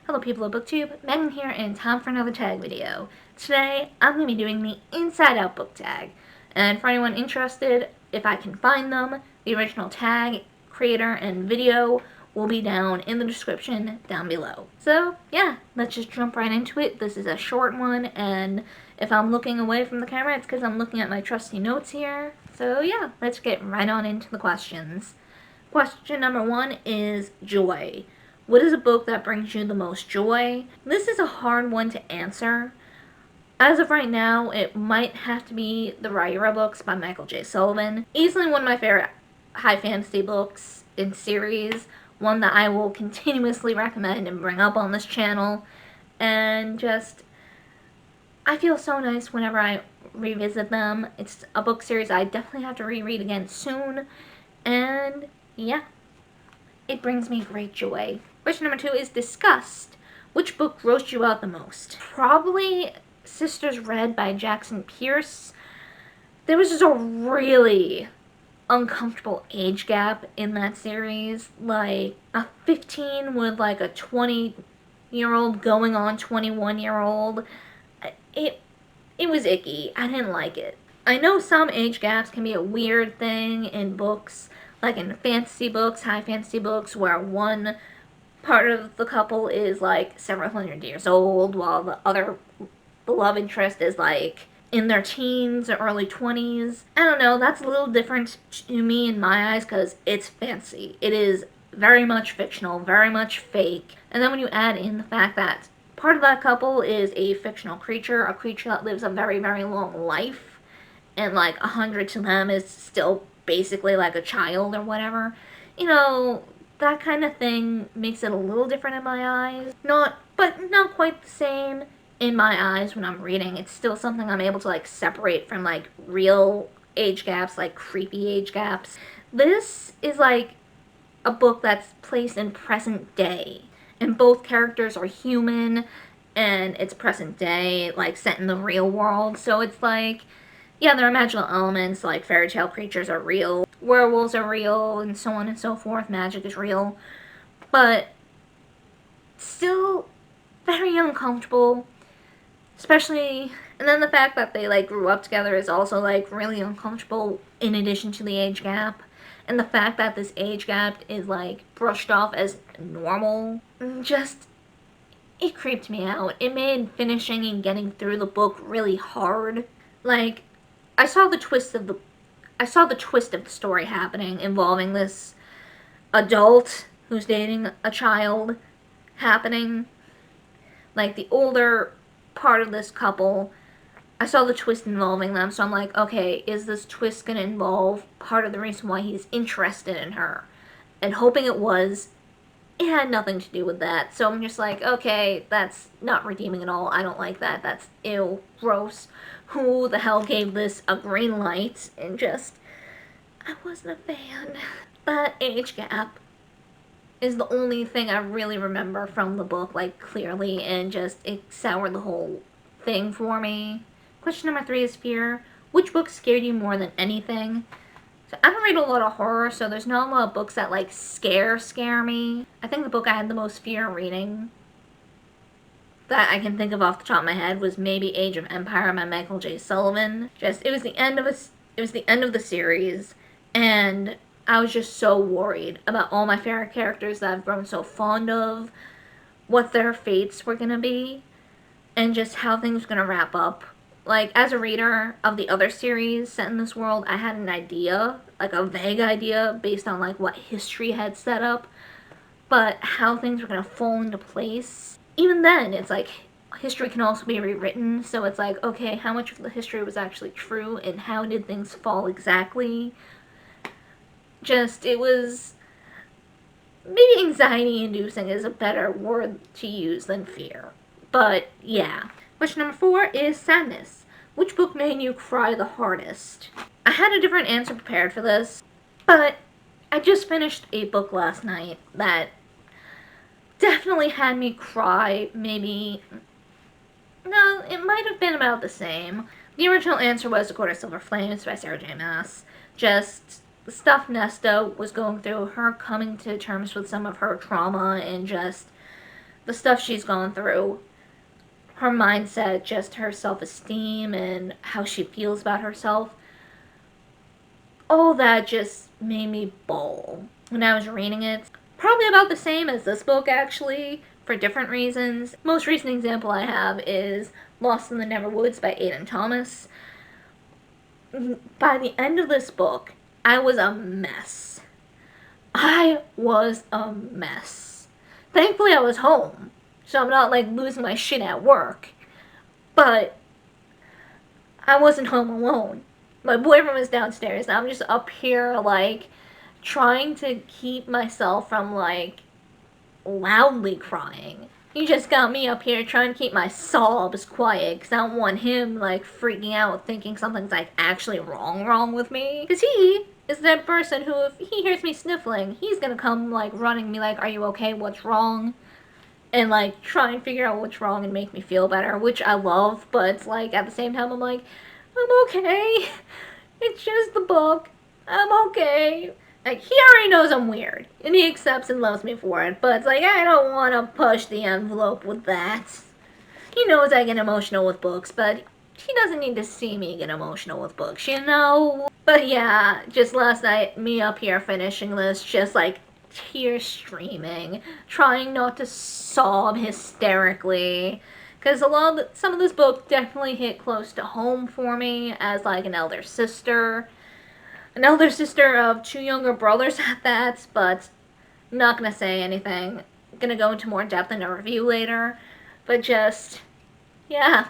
Hello people of BookTube, Megan here and time for another tag video. Today, I'm going to be doing the Inside Out book tag. And for anyone interested, if I can find them, the original tag, creator, and video will be down in the description down below. So, yeah, let's just jump right into it. This is a short one, and if I'm looking away from the camera, it's because I'm looking at my trusty notes here. So yeah, let's get right on into the questions. Question number 1 is joy. What is a book that brings you the most joy? This is a hard one to answer. As of right now, it might have to be the Rhaenyra books by Michael J. Sullivan. Easily one of my favorite high fantasy books in series. One that I will continuously recommend and bring up on this channel. And just, I feel so nice whenever I revisit them. It's a book series I definitely have to reread again soon. And yeah, it brings me great joy. Question number 2 is Disgust. Which book grossed you out the most? Probably Sisters Red by Jackson Pierce. There was just a really uncomfortable age gap in that series. Like a 15 with like a 20-year-old going on 21-year-old. It was icky. I didn't like it. I know some age gaps can be a weird thing in books, like in fantasy books, high fantasy books, where one part of the couple is like several hundred years old, while the other love interest is like in their teens or early 20s. I don't know, that's a little different to me in my eyes because it's fantasy. It is very much fictional, very much fake. And then when you add in the fact that part of that couple is a fictional creature, a creature that lives a very, very long life, and like 100 to them is still basically like a child or whatever, you know, that kind of thing makes it a little different in my eyes. But not quite the same in my eyes when I'm reading. It's still something I'm able to like separate from like real age gaps, like creepy age gaps. This is like a book that's placed in present day, and both characters are human, and it's present day, like set in the real world. So it's like, yeah, there are magical elements, like fairy tale creatures are real, werewolves are real, and so on and so forth. Magic is real, but still very uncomfortable, especially, and then the fact that they like grew up together is also like really uncomfortable in addition to the age gap. And the fact that this age gap is like brushed off as normal, just, it creeped me out. It made finishing and getting through the book really hard. Like, I saw the twist of the story happening, involving this adult who's dating a child happening. Like, the older part of this couple, I saw the twist involving them, so I'm like, okay, is this twist gonna involve part of the reason why he's interested in her? And hoping it was, it had nothing to do with that. So I'm just like, okay, that's not redeeming at all. I don't like that. That's ew, gross. Who the hell gave this a green light? And just, I wasn't a fan. That age gap is the only thing I really remember from the book, like, clearly, and just, it soured the whole thing for me. Question number 3 is fear. Which book scared you more than anything? So I don't read a lot of horror, so there's not a lot of books that, like, scare me. I think the book I had the most fear reading that I can think of off the top of my head was maybe Age of Empire by Michael J. Sullivan. Just, it was the end of the series, and I was just so worried about all my favorite characters that I've grown so fond of, what their fates were gonna be, and just how things were gonna wrap up. Like, as a reader of the other series set in this world, I had an idea, like a vague idea, based on, like, what history had set up, but how things were gonna fall into place. Even then, it's like, history can also be rewritten, so it's like, okay, how much of the history was actually true, and how did things fall exactly? Just, it was, maybe anxiety-inducing is a better word to use than fear. But, yeah. Question number 4 is sadness. Which book made you cry the hardest? I had a different answer prepared for this, but I just finished a book last night that definitely had me cry. Maybe, no, it might have been about the same. The original answer was A Court of Silver Flames by Sarah J. Maas. Just the stuff Nesta was going through, her coming to terms with some of her trauma, and just the stuff she's gone through, her mindset, just her self-esteem and how she feels about herself, all that just made me bawl when I was reading it. Probably about the same as this book, actually, for different reasons. Most recent example I have is Lost in the Neverwoods by Aidan Thomas. By the end of this book, I was a mess. I was a mess. Thankfully, I was home, so I'm not, like, losing my shit at work. But I wasn't home alone. My boyfriend was downstairs, and I'm just up here, like, trying to keep myself from, like, loudly crying. He just got me up here trying to keep my sobs quiet, because I don't want him, like, freaking out thinking something's, like, actually wrong with me. Because he is that person who, if he hears me sniffling, he's gonna come, like, running me like, are you okay, what's wrong? And, like, try and figure out what's wrong and make me feel better, which I love, but it's like, at the same time, I'm like, I'm okay. It's just the book. I'm okay. Like, he already knows I'm weird, and he accepts and loves me for it, but it's like, I don't want to push the envelope with that. He knows I get emotional with books, but he doesn't need to see me get emotional with books, you know? But yeah, just last night, me up here finishing this, just like, tears streaming, trying not to sob hysterically, because some of this book definitely hit close to home for me as, like, an elder sister of 2 younger brothers at that, but I'm not gonna say anything. I'm gonna go into more depth in a review later, but just, yeah,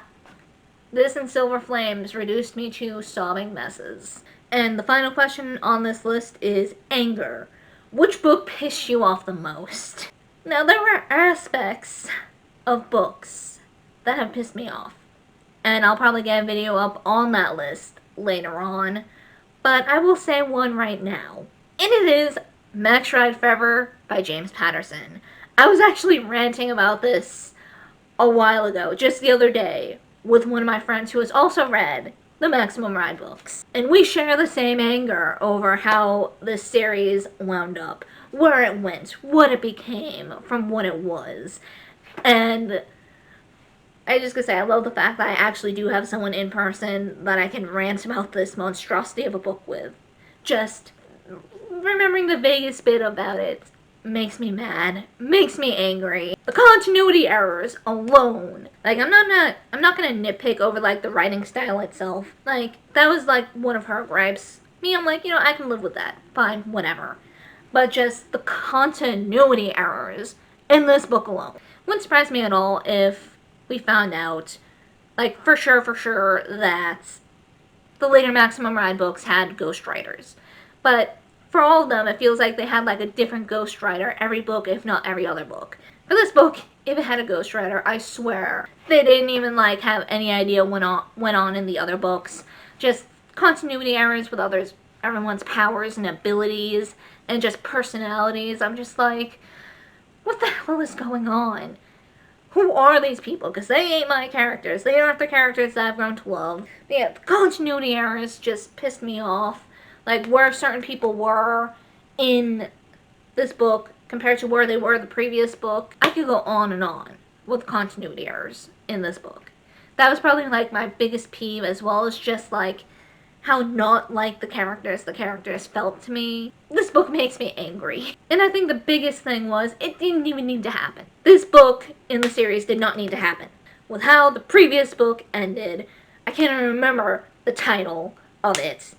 this and Silver Flames reduced me to sobbing messes. And the final question on this list is anger. Which book pissed you off the most? Now, there were aspects of books that have pissed me off, and I'll probably get a video up on that list later on, but I will say one right now, and it is Max Ride Forever by James Patterson. I was actually ranting about this a while ago, just the other day, with one of my friends who has also read the Maximum Ride books. And we share the same anger over how this series wound up, where it went, what it became from what it was. And I just gotta say, I love the fact that I actually do have someone in person that I can rant about this monstrosity of a book with. Just remembering the vaguest bit about it makes me mad, makes me angry. The continuity errors alone, like, I'm not gonna nitpick over, like, the writing style itself. Like, that was, like, one of her gripes. Me, I'm like, you know, I can live with that. Fine, whatever. But just the continuity errors in this book alone. Wouldn't surprise me at all if we found out, like, for sure, that the later Maximum Ride books had ghostwriters. But for all of them, it feels like they had, like, a different ghostwriter every book, if not every other book. For this book, if it had a ghostwriter, I swear they didn't even, like, have any idea what went on in the other books. Just continuity errors with everyone's powers and abilities and just personalities. I'm just like, what the hell is going on? Who are these people? Because they ain't my characters. They aren't the characters that I've grown to love. But yeah, the continuity errors just pissed me off. Like, where certain people were in this book compared to where they were in the previous book. I could go on and on with continuity errors in this book. That was probably, like, my biggest peeve, as well as just, like, how not like the characters felt to me. This book makes me angry. And I think the biggest thing was, it didn't even need to happen. This book in the series did not need to happen. With how the previous book ended, I can't even remember the title of it,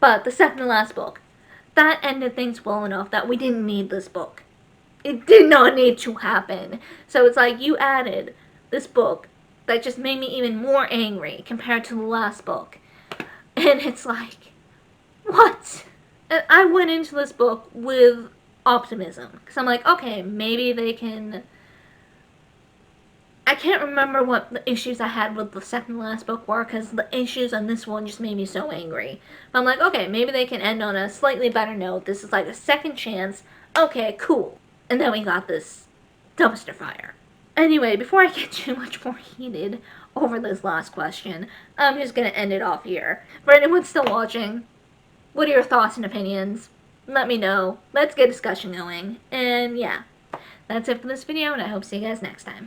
but the second to last book, that ended things well enough that we didn't need this book. It did not need to happen. So it's like, you added this book that just made me even more angry compared to the last book. And it's like, what? And I went into this book with optimism, because I'm like, okay, maybe they can... I can't remember what the issues I had with the second to last book were, because the issues on this one just made me so angry. But I'm like, okay, maybe they can end on a slightly better note. This is like a second chance. Okay, cool. And then we got this dumpster fire. Anyway, before I get too much more heated over this last question, I'm just gonna end it off here. For anyone still watching, what are your thoughts and opinions? Let me know. Let's get discussion going. And yeah, That's it for this video, and I hope to see you guys next time.